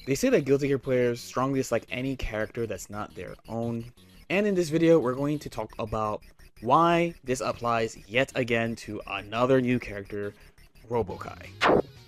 They say that Guilty Gear players strongly dislike any character that's not their own. And in this video, we're going to talk about why this applies yet again to another new character, Robo Ky.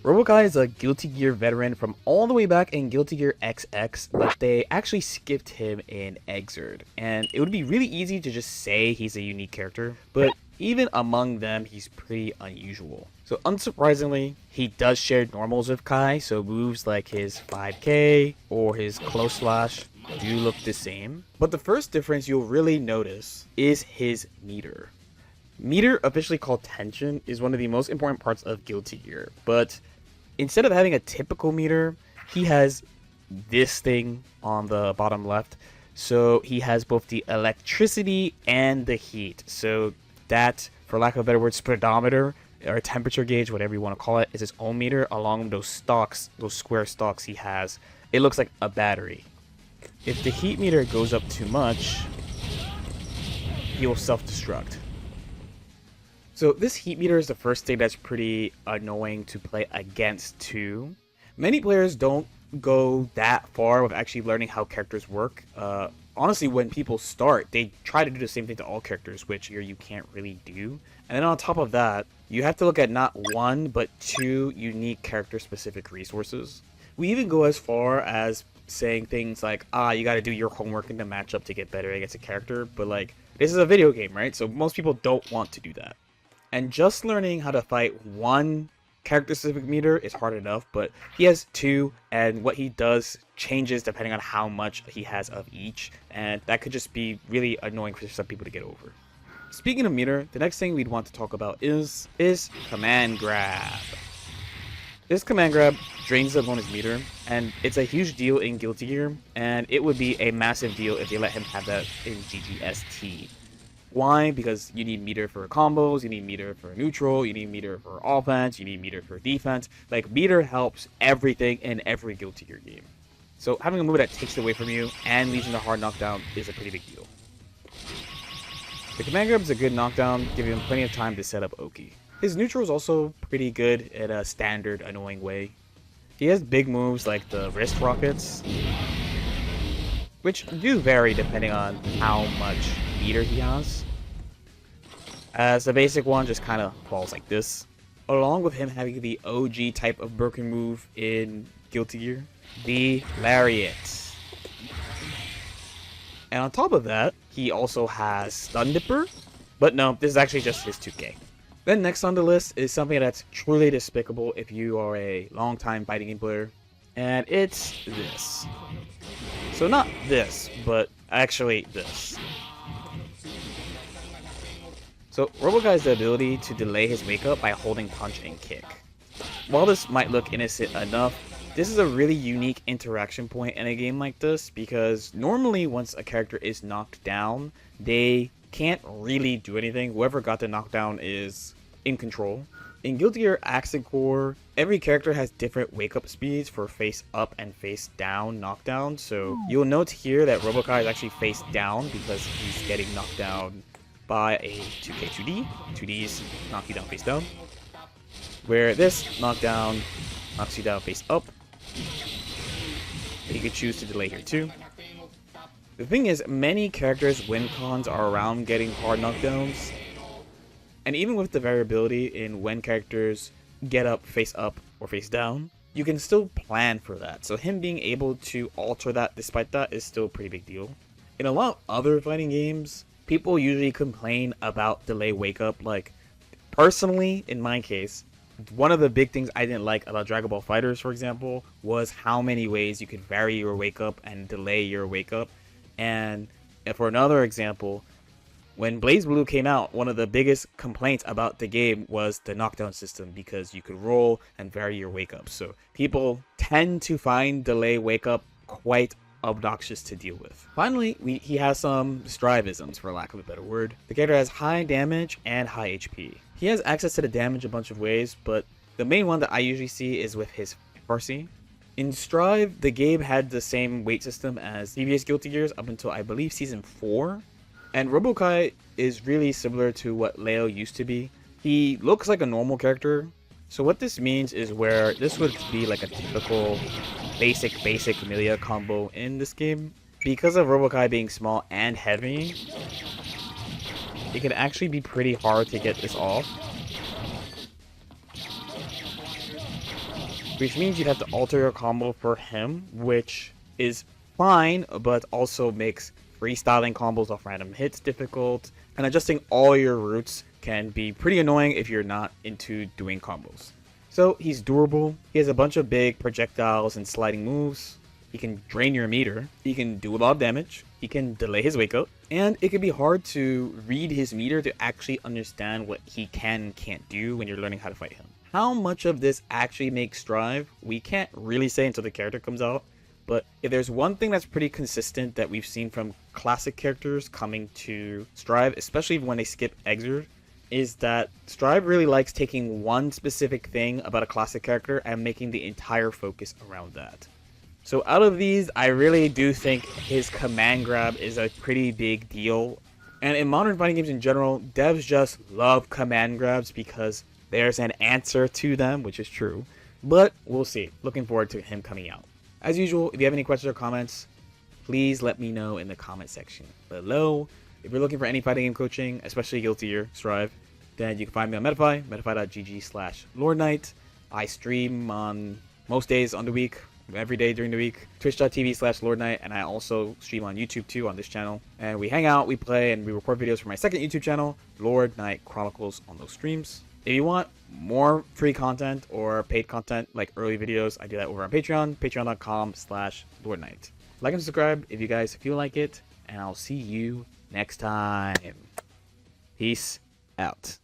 Robo Ky is a Guilty Gear veteran from all the way back in Guilty Gear XX, but they actually skipped him in Xrd. And it would be really easy to just say he's a unique character, but even among them, he's pretty unusual. So unsurprisingly, he does share normals with Ky, so moves like his 5K or his close slash do look the same. But the first difference you'll really notice is his meter. Meter, officially called tension, is one of the most important parts of Guilty Gear, but instead of having a typical meter, he has this thing on the bottom left. So he has both the electricity and the heat. So that, for lack of a better word, speedometer or temperature gauge, whatever you want to call it, is his own meter along those stalks, those square stalks he has. It looks like a battery. If the heat meter goes up too much, he will self-destruct. So this heat meter is the first thing that's pretty annoying to play against too. Many players don't go that far with actually learning how characters work. Honestly, when people start, they try to do the same thing to all characters, which you can't really do. And then on top of that, you have to look at not one, but two unique character-specific resources. We even go as far as saying things like, you gotta do your homework in the matchup to get better against a character, but like, this is a video game, right? So most people don't want to do that. And just learning how to fight one character-specific meter is hard enough, but he has two, and what he does changes depending on how much he has of each, and that could just be really annoying for some people to get over. Speaking of meter, the next thing we'd want to talk about is command grab. This command grab drains the opponent's meter, and it's a huge deal in Guilty Gear, and it would be a massive deal if they let him have that in GGST. Why? Because you need meter for combos, you need meter for neutral, you need meter for offense, you need meter for defense. Like, meter helps everything in every Guilty Gear game. So having a move that takes it away from you and leads into hard knockdown is a pretty big deal. The command grab is a good knockdown, giving him plenty of time to set up Oki. His neutral is also pretty good in a standard annoying way. He has big moves like the wrist rockets, which do vary depending on how much meter he has. As the basic one just kind of falls like this, along with him having the OG type of broken move in Guilty Gear, the Lariat. And on top of that, he also has Stun Dipper, but no, this is actually just his 2K. Then next on the list is something that's truly despicable if you are a long-time fighting game player, and it's this. So not this, but actually this. So Robo Ky has the ability to delay his wake up by holding punch and kick. While this might look innocent enough, this is a really unique interaction point in a game like this, because normally once a character is knocked down, they can't really do anything. Whoever got the knockdown is in control. In Guilty Gear Accent Core, every character has different wake up speeds for face up and face down knockdown, so you'll note here that Robo Ky is actually face down because he's getting knocked down by a 2K 2D. 2Ds knock you down face down, where this knockdown knocks you down face up. You could choose to delay here too. The thing is, many characters' win cons are around getting hard knockdowns, and even with the variability in when characters get up or face down, you can still plan for that. So him being able to alter that despite that is still a pretty big deal. In a lot of other fighting games, people usually complain about delay wake up. Like, personally, in my case, one of the big things I didn't like about Dragon Ball FighterZ, for example, was how many ways you could vary your wake up and delay your wake up. And for another example, when BlazBlue came out, one of the biggest complaints about the game was the knockdown system, because you could roll and vary your wake up. So people tend to find delay wake up quite obnoxious to deal with. Finally, he has some strivisms, for lack of a better word. The character has high damage and high HP. He has access to the damage a bunch of ways, but the main one that I usually see is with his Farsi. In Strive, the game had the same weight system as previous Guilty Gears up until I believe Season 4, and Robo Ky is really similar to what Leo used to be. He looks like a normal character, so what this means is where this would be like a typical basic melee combo in this game. Because of Robokai being small and heavy, it can actually be pretty hard to get this off. Which means you'd have to alter your combo for him, which is fine, but also makes freestyling combos off random hits difficult, and adjusting all your routes can be pretty annoying if you're not into doing combos. So he's durable, he has a bunch of big projectiles and sliding moves, he can drain your meter, he can do a lot of damage, he can delay his wake up, and it can be hard to read his meter to actually understand what he can and can't do when you're learning how to fight him. How much of this actually makes Strive, we can't really say until the character comes out, but if there's one thing that's pretty consistent that we've seen from classic characters coming to Strive, especially when they skip Exert, is that Strive really likes taking one specific thing about a classic character and making the entire focus around that. So out of these, I really do think his command grab is a pretty big deal. And in modern fighting games in general, devs just love command grabs because there's an answer to them, which is true. But we'll see. Looking forward to him coming out. As usual, if you have any questions or comments, please let me know in the comment section below. If you're looking for any fighting game coaching, especially Guilty Gear, Strive, then you can find me on Metafy, metafy.gg/LordKnight. I stream on most days on the week, every day during the week, twitch.tv/LordKnight, and I also stream on YouTube too on this channel. And we hang out, we play, and we record videos for my second YouTube channel, LordKnight Chronicles, on those streams. If you want more free content or paid content like early videos, I do that over on Patreon, patreon.com/LordKnight. Like and subscribe if you guys feel like it, and I'll see you next time. Peace out.